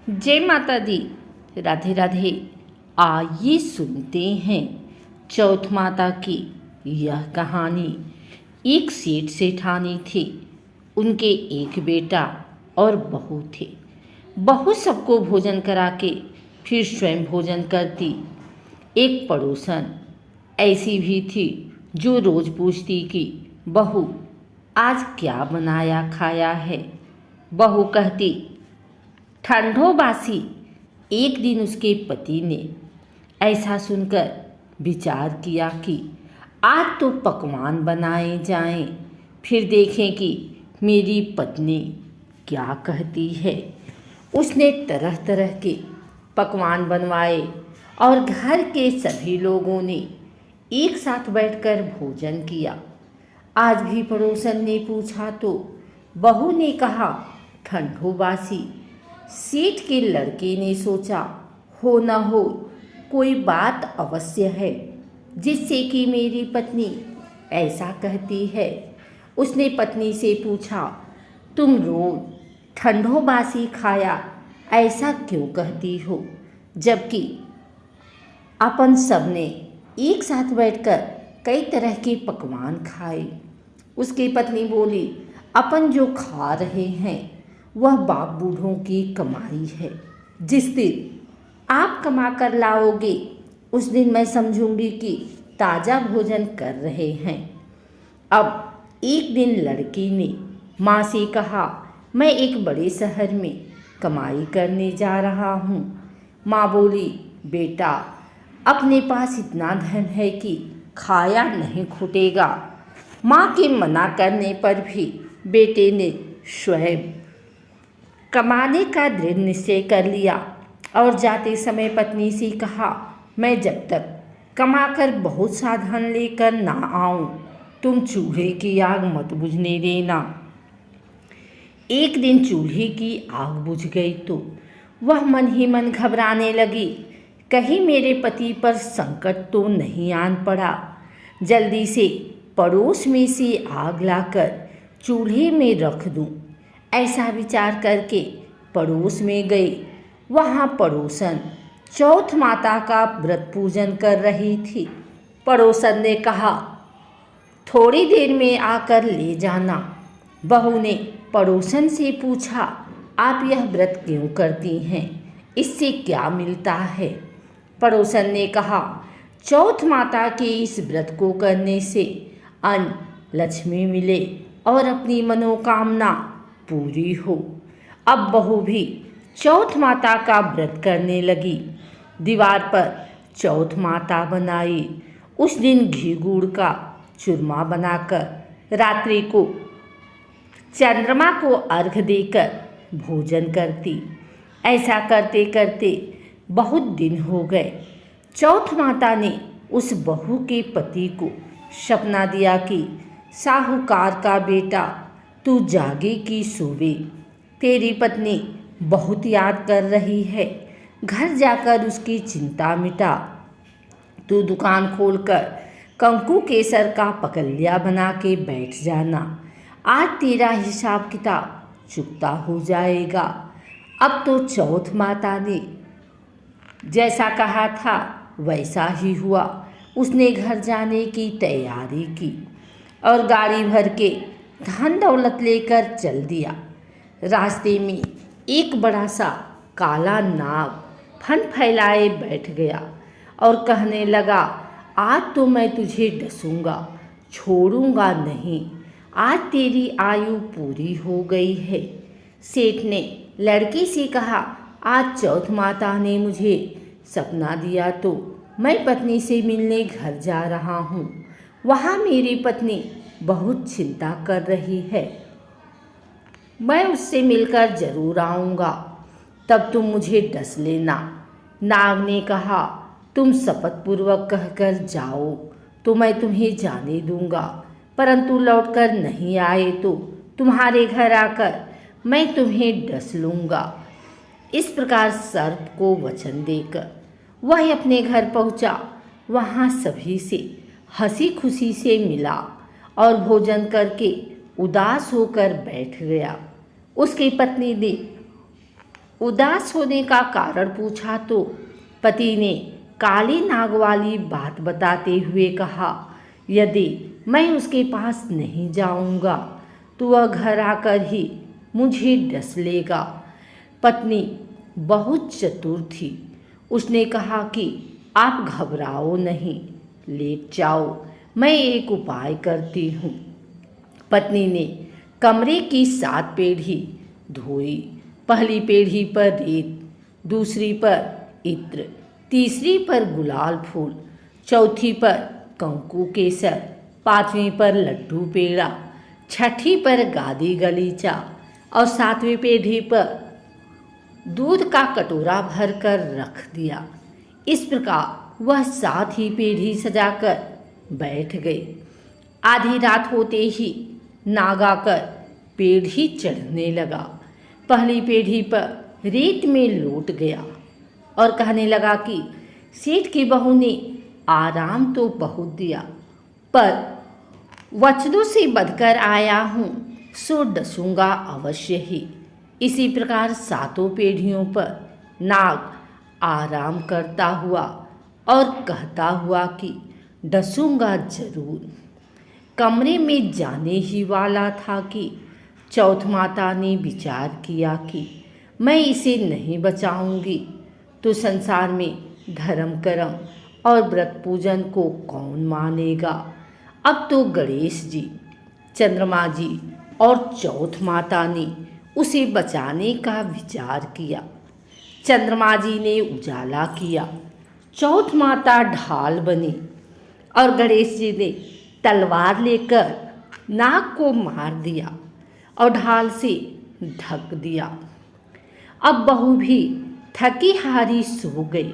जय माता दी। राधे राधे। आइए सुनते हैं चौथ माता की यह कहानी। एक सेठ सेठानी थे। उनके एक बेटा और बहू थे। बहू सबको भोजन करा के फिर स्वयं भोजन करती। एक पड़ोसन ऐसी भी थी जो रोज पूछती कि बहू आज क्या बनाया खाया है। बहू कहती ठंडो बासी। एक दिन उसके पति ने ऐसा सुनकर विचार किया कि आज तो पकवान बनाए जाएं, फिर देखें कि मेरी पत्नी क्या कहती है। उसने तरह तरह के पकवान बनवाए और घर के सभी लोगों ने एक साथ बैठकर भोजन किया। आज भी पड़ोसन ने पूछा तो बहू ने कहा ठंडो बासी। सेठ के लड़के ने सोचा हो न हो कोई बात अवश्य है जिससे कि मेरी पत्नी ऐसा कहती है। उसने पत्नी से पूछा तुम रोज ठंडो बासी खाया ऐसा क्यों कहती हो, जबकि अपन सबने एक साथ बैठकर कई तरह के पकवान खाए। उसकी पत्नी बोली अपन जो खा रहे हैं वह बाप बूढ़ों की कमाई है। जिस दिन आप कमा कर लाओगे उस दिन मैं समझूंगी कि ताज़ा भोजन कर रहे हैं। अब एक दिन लड़की ने माँ से कहा मैं एक बड़े शहर में कमाई करने जा रहा हूँ। माँ बोली बेटा अपने पास इतना धन है कि खाया नहीं छूटेगा। माँ के मना करने पर भी बेटे ने स्वयं कमाने का दृढ़ निश्चय कर लिया और जाते समय पत्नी से कहा मैं जब तक कमाकर बहुत सा धन लेकर ना आऊं तुम चूल्हे की आग मत बुझने देना। एक दिन चूल्हे की आग बुझ गई तो वह मन ही मन घबराने लगी, कहीं मेरे पति पर संकट तो नहीं आन पड़ा। जल्दी से पड़ोस में से आग लाकर चूल्हे में रख दूं। ऐसा विचार करके पड़ोस में गई। वहाँ पड़ोसन चौथ माता का व्रत पूजन कर रही थी। पड़ोसन ने कहा थोड़ी देर में आकर ले जाना। बहू ने पड़ोसन से पूछा आप यह व्रत क्यों करती हैं, इससे क्या मिलता है। पड़ोसन ने कहा चौथ माता के इस व्रत को करने से अन्न लक्ष्मी मिले और अपनी मनोकामना पूरी हो। अब बहू भी चौथ माता का व्रत करने लगी। दीवार पर चौथ माता बनाई। उस दिन घी गुड़ का चूरमा बनाकर रात्रि को चंद्रमा को अर्घ देकर भोजन करती। ऐसा करते करते बहुत दिन हो गए। चौथ माता ने उस बहू के पति को सपना दिया कि साहूकार का बेटा तू जागे की सोवे, तेरी पत्नी बहुत याद कर रही है, घर जाकर उसकी चिंता मिटा। तू दुकान खोलकर कंकु केसर का पकलिया बना के बैठ जाना। आज तेरा हिसाब किताब चुकता हो जाएगा। अब तो चौथ माता ने जैसा कहा था वैसा ही हुआ। उसने घर जाने की तैयारी की और गाड़ी भर के धन दौलत लेकर चल दिया। रास्ते में एक बड़ा सा काला नाग फन फैलाए बैठ गया और कहने लगा आज तो मैं तुझे डसूंगा, छोड़ूंगा नहीं। आज तेरी आयु पूरी हो गई है। सेठ ने लड़की से कहा आज चौथ माता ने मुझे सपना दिया तो मैं पत्नी से मिलने घर जा रहा हूँ। वहाँ मेरी पत्नी बहुत चिंता कर रही है। मैं उससे मिलकर जरूर आऊँगा, तब तुम मुझे डस लेना। नाग ने कहा तुम शपथपूर्वक कहकर जाओ तो मैं तुम्हें जाने दूंगा, परंतु लौटकर नहीं आए तो तुम्हारे घर आकर मैं तुम्हें डस लूँगा। इस प्रकार सर्प को वचन देकर वह अपने घर पहुँचा। वहाँ सभी से हंसी खुशी से मिला और भोजन करके उदास होकर बैठ गया। उसकी पत्नी ने उदास होने का कारण पूछा तो पति ने काली नाग वाली बात बताते हुए कहा, यदि मैं उसके पास नहीं जाऊंगा तो वह घर आकर ही मुझे डस लेगा। पत्नी बहुत चतुर थी। उसने कहा कि आप घबराओ नहीं, लेट जाओ, मैं एक उपाय करती हूँ। पत्नी ने कमरे की 7 पीढ़ी धोई। पहली पीढ़ी पर रेत, दूसरी पर इत्र, तीसरी पर गुलाल फूल, चौथी पर कंकु केसर, 5वीं पर लड्डू पेड़ा, 6ठी पर गादी गलीचा और 7वीं पीढ़ी पर दूध का कटोरा भरकर रख दिया। इस प्रकार वह 7 ही पीढ़ी सजाकर बैठ गई। आधी रात होते ही नाग आकर पीढ़ी चढ़ने लगा। पहली पीढ़ी पर रेत में लौट गया और कहने लगा कि सेठ की बहू ने आराम तो बहुत दिया, पर वचनों से बदकर आया हूँ सो डसूंगा अवश्य ही। इसी प्रकार 7 पीढ़ियों पर नाग आराम करता हुआ और कहता हुआ कि डसूंगा जरूर। कमरे में जाने ही वाला था कि चौथ माता ने विचार किया कि मैं इसे नहीं बचाऊंगी तो संसार में धर्म कर्म और व्रत पूजन को कौन मानेगा। अब तो गणेश जी, चंद्रमा जी और चौथ माता ने उसे बचाने का विचार किया। चंद्रमा जी ने उजाला किया, चौथ माता ढाल बनी और गणेश जी ने तलवार लेकर नाग को मार दिया और ढाल से ढक दिया। अब बहू भी थकी हारी सो गई।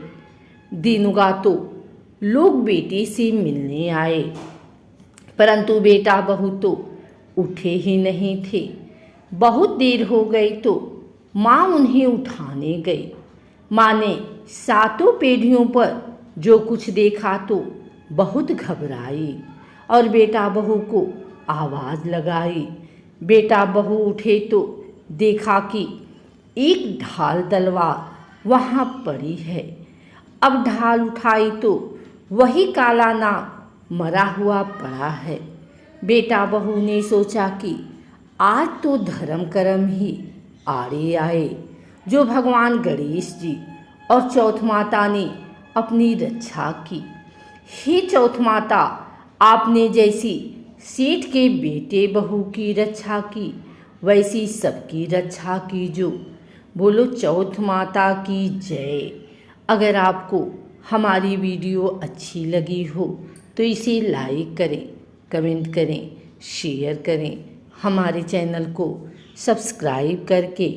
दिनुगा तो लोग बेटे से मिलने आए, परंतु बेटा बहू तो उठे ही नहीं थे। बहुत देर हो गई तो माँ उन्हें उठाने गई। माँ ने 7 पीढ़ियों पर जो कुछ देखा तो बहुत घबराई और बेटा बहू को आवाज़ लगाई। बेटा बहू उठे तो देखा कि एक ढाल तलवार वहाँ पड़ी है। अब ढाल उठाई तो वही काला नाग मरा हुआ पड़ा है। बेटा बहू ने सोचा कि आज तो धर्म कर्म ही आड़े आए, जो भगवान गणेश जी और चौथ माता ने अपनी रक्षा की। हे चौथ माता, आपने जैसी सेठ के बेटे बहू की रक्षा की, वैसी सबकी रक्षा कीजो। बोलो चौथ माता की जय। अगर आपको हमारी वीडियो अच्छी लगी हो तो इसे लाइक करें, कमेंट करें, शेयर करें। हमारे चैनल को सब्सक्राइब करके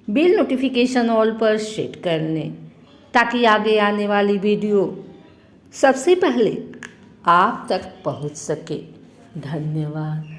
बेल नोटिफिकेशन ऑल पर सेट कर लें, ताकि आगे आने वाली वीडियो सबसे पहले आप तक पहुंच सके। धन्यवाद।